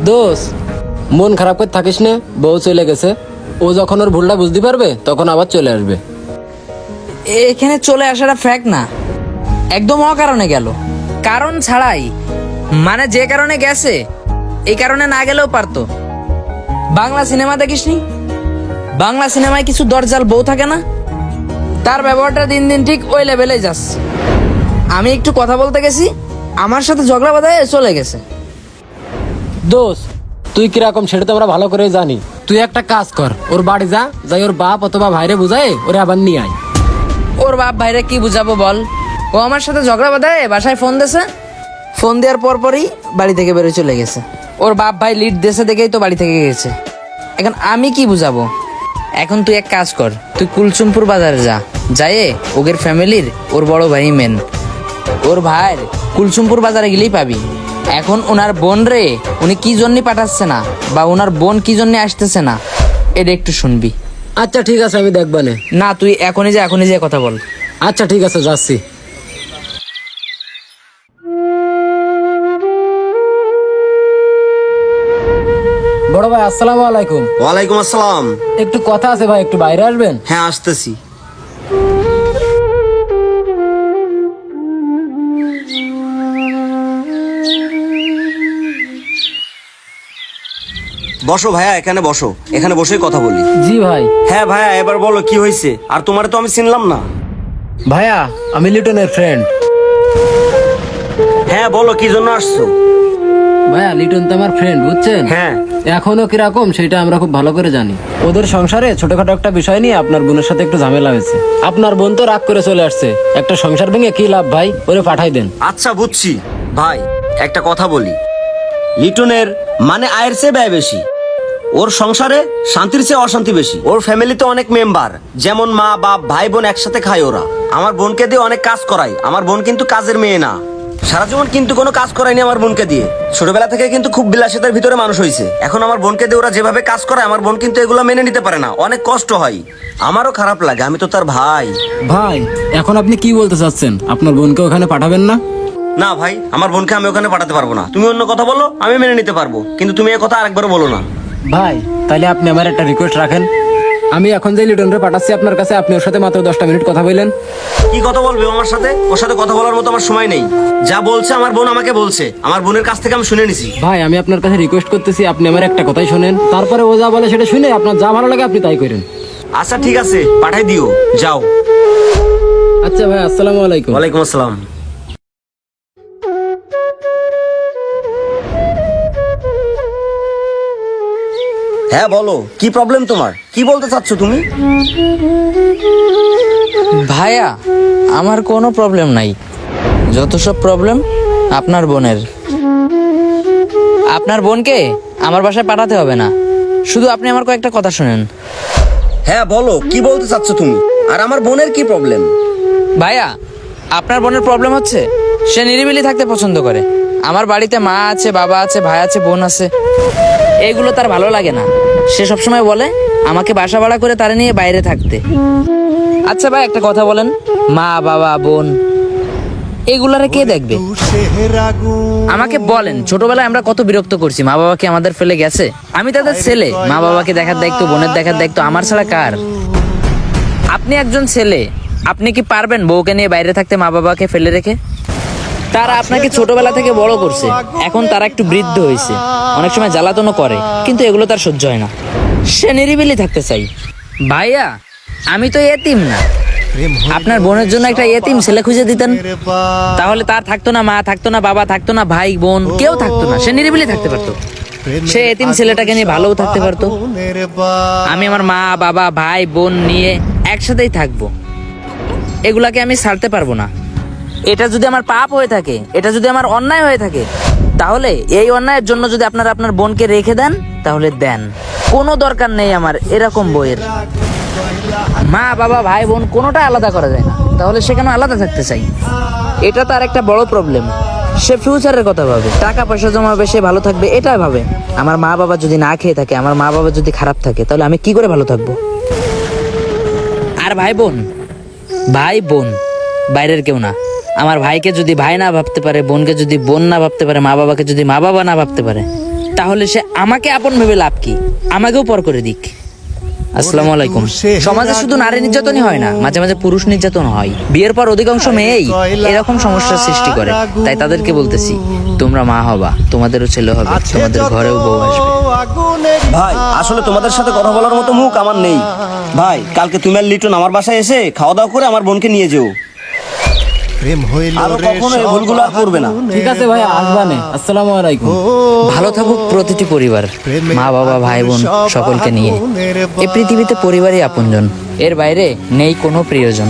দোষ, মন খারাপ করে থাকিস না, বউ চলে গেছে। ও যখন ওর ভুলটা বুঝতে পারবে তখন আবার চলে আসবে। এখানে চলে আসাটা ফ্যাক্ট না, একদম অকারণে গেল, কারণ ছাড়াই। মানে যে কারণে গেছে এই কারণে না গেলেও পারতো। বাংলা সিনেমা দেখিসনি? বাংলা সিনেমায় কিছু দরজাল বউ থাকে না? তার ব্যবহারটা দিন দিন ঠিক ওই লেভেলেই যাচ্ছে। আমি একটু কথা বলতে গেছি, আমার সাথে ঝগড়া বাঁধায় চলে গেছে। দোষ, তুই কিরকম সেটা তো আমরা ভালো করে জানি। তুই একটা কাজ কর, ওর বাড়ি যা, যাই ওর বাপ অথবা ভাইরে বুঝায় ওরে আবার নিয়ে আয়। ওর বাপ ভাইরে কি বুঝাবো বল? ও আমার সাথে ঝগড়া বাঁধায় বাসায় ফোন দিয়েছে, ফোন দেওয়ার পরই বাড়ি থেকে বেরোয় চলে গেছে। ওর বাপ ভাই লিড দেশে দেখেই তো বাড়ি থেকে গেছে। এখন আমি কি বুঝাবো? এখন তুই এক কাজ কর, তুই কুলসুমপুর বাজারে যা, যাইয়ে ওদের ফ্যামিলির ওর বড় ভাই মেন, ওর ভাইয়ের কুলসুমপুর বাজারে গেলেই পাবি। এখন ওনার বোন রে উনি কি জন্য পাঠাচ্ছে না, বা ওনার বোন কি জন্য আসতেছে না, এটা একটু শুনবি। আচ্ছা ঠিক আছে, আমি দেখবানে। না তুই এখনই যা কথা বল। আচ্ছা ঠিক আছে, যাচ্ছি। বড় ভাই আসসালামু আলাইকুম। ওয়ালাইকুম আসসালাম। একটু কথা আছে ভাই, একটু বাইরে আসবেন? হ্যাঁ, আসতেছি। বসো ভাইয়া, এখানে বসো, এখানে বসেই কথা বলি। জি ভাই। হ্যাঁ ভাইয়া, এবার বলো কি হয়েছে। আর তোমারে তো আমি চিনলাম না। ভাইয়া আমি লিটনের ফ্রেন্ড। হ্যাঁ বলো, কি জন্য আসছো? ভাইয়া লিটন তো আমার ফ্রেন্ড, বুঝছেন? হ্যাঁ। এখনো কিরকম সেটা আমরা খুব ভালো করে জানি। ওদের সংসারে ছোটখাটো একটা বিষয় নিয়ে আপনার বোনের সাথে একটু ঝামেলা হয়েছে। আপনার বোন তো রাগ করে চলে আসছে। একটা সংসার ভেঙে কি লাভ ভাই, ওরে পাঠাই দেন। আচ্ছা বুঝছি ভাই, একটা কথা বলি। লিটনের মানে আয়ের চেয়ে ব্যয় বেশি, ওর সংসারে শান্তির চেয়ে অশান্তি বেশি। ওর ফ্যামিলিতে অনেক মেম্বার, যেমন মা বাপ ভাই বোন একসাথে খায় ওরা। আমার বোনকে দিয়ে অনেক কাজ করায়। আমার বোন কিন্তু কাজের মেয়ে না, সারা জীবন কিন্তু কোনো কাজ করায়নি আমার বোনকে দিয়ে। ছোটবেলা থেকে কিন্তু খুব বিলাসিতার ভিতরে মানুষ হয়েছে। এখন আমার বোনকে দিয়ে ওরা যেভাবে কাজ করায়, আমার বোন কিন্তু এগুলো মেনে নিতে পারে না, অনেক কষ্ট হয়। আমারও খারাপ লাগে, আমি তো তার ভাই। ভাই এখন আপনি কি বলতে চাচ্ছেন? আপনার বোনকে ওখানে পাঠাবেন না? না ভাই, আমার বোনকে আমি ওখানে পাঠাতে পারবো না। তুমি অন্য কথা বলো, আমি মেনে নিতে পারবো, কিন্তু তুমি এ কথা আরেকবারও বলো না। ভাই তাহলে আপনি আমার একটা রিকোয়েস্ট রাখেন। আমি এখন যে লিটনরে পাঠাচ্ছি আপনার কাছে, আপনি ওর সাথে মাত্র 10টা মিনিট কথা বললেন। কি কথা বলবে আমার সাথে? ওর সাথে কথা বলার মতো আমার সময় নেই। যা বলছে আমার বোন আমাকে বলছে, আমার বোনের কাছ থেকে আমি শুনে নিছি। ভাই আমি আপনার কাছে রিকোয়েস্ট করতেছি, আপনি আমার একটা কথাই শোনেন, তারপরে ও যা বলে সেটা শুনে আপনার যা ভালো লাগে আপনি তাই করেন। আচ্ছা ঠিক আছে, পাঠাই দিও, যাও। আচ্ছা ভাই, আসসালামু আলাইকুম। ওয়ালাইকুম আসসালাম। হ্যাঁ বলো, কি প্রবলেম তোমার? কি বলতে চাচ্ছ তুমি? ভাইয়া আমার কোনো প্রবলেম নাই, যত সব প্রবলেম আপনার বোনের। আপনার বোনকে আমার বাসায় পাঠাতে হবে না, শুধু আপনি আমার কয়েকটা কথা শুনেন। হ্যাঁ বলো, কি বলতে চাচ্ছ তুমি? আর আমার বোনের কি প্রবলেম? ভাইয়া আপনার বোনের প্রবলেম হচ্ছে সে নিরিবিলি থাকতে পছন্দ করে। আমার বাড়িতে মা আছে, বাবা আছে, ভাই আছে, বোন আছে, এইগুলো তার ভালো লাগে না। সে সবসময় বলে আমাকে বাসা ভাড়া করে তারে নিয়ে বাইরে থাকতে। আচ্ছা ভাই একটা কথা বলেন, মা বাবা বোন এগুলারে কে দেখবে? আমাকে বলেন, ছোটবেলায় আমরা কত বিরক্ত করছি, মা বাবাকে আমাদের ফেলে গেছে। আমি তাদের ছেলে, মা বাবাকে দেখার দায়িত্ব, বোনের দেখার দায়িত্ব আমার ছাড়া কার? আপনি একজন ছেলে, আপনি কি পারবেন বউকে নিয়ে বাইরে থাকতে মা বাবাকে ফেলে রেখে? তারা আপনাকে ছোটবেলা থেকে বড় করছে, এখন তারা একটু বৃদ্ধ হয়েছে, অনেক সময় জ্বালাতনও করে, কিন্তু এগুলো তার সহ্য হয় না। সে নিরিবিলি থাকতে চাই। ভাইয়া আমি তো এতিম না, আপনার বোনের জন্য একটা এতিম ছেলে খুঁজে দিতেন, তাহলে তার থাকতো না মা, থাকতো না বাবা, থাকতো না ভাই বোন, কেউ থাকতো না, সে নিরিবিলি থাকতে পারতো। সে এতিম ছেলেটাকে নিয়ে ভালোও থাকতে পারতো। আমি আমার মা বাবা ভাই বোন নিয়ে একসাথেই থাকবো, এগুলাকে আমি ছাড়তে পারবো না। এটা যদি আমার পাপ হয়ে থাকে, এটা যদি আমার অন্যায় হয়ে থাকে, তাহলে এই অন্যায়ের জন্য যদি আপনারা আপনার বোনকে রেখে দেন তাহলে দেন, কোনো দরকার নেই আমার এরকম বইয়ের। মা বাবা ভাই বোন কোনোটা আলাদা করা যায় না, তাহলে সে কেন আলাদা থাকতে চাই? এটা তার একটা বড় প্রবলেম। সে ফিউচারের কথা ভাবে, টাকা পয়সা জমাবে, সে ভালো থাকবে এটা ভাবে। আমার মা বাবা যদি না খেয়ে থাকে, আমার মা বাবা যদি খারাপ থাকে, তাহলে আমি কি করে ভালো থাকবো? আর ভাই বোন বাইরের কেউ না। আমার ভাইকে যদি ভাই না ভাবতে পারে, বোনকে যদি বোন না ভাবতে পারে, মা বাবাকে যদি মা বাবা না ভাবতে পারে, তাহলে সে আমাকে আপন ভেবে লাভ কি? আমাকেও পর করে দিক। আসসালামু আলাইকুম। সমাজে শুধু নারী নির্যাতনই হয় না, মাঝে মাঝে পুরুষ নির্যাতন হয়। বিয়ের পর অধিকাংশ মেয়েই এরকম সমস্যার সৃষ্টি করে। তাই তাদেরকে বলতেছি, তোমরা মা হবা, তোমাদেরও ছেলে হবে, তোমাদের ঘরেও বউ আসবে। ভাই আসলে তোমাদের সাথে কথা বলার মতো মুখ আমার নেই। ভাই কালকে তুমি আর লিটন আমার বাসায় এসে খাওয়া দাওয়া করে আমার বোনকে নিয়ে যেও। আরো কখনো এই ভুলগুলো আর করবে না। ঠিক আছে ভাই, আসবানে। আসসালামু আলাইকুম। ভালো থাকুক প্রতিটি পরিবার, মা বাবা ভাই বোন সকলকে নিয়ে। এই পৃথিবীতে পরিবারই আপনজন, এর বাইরে নেই কোনো প্রিয়জন।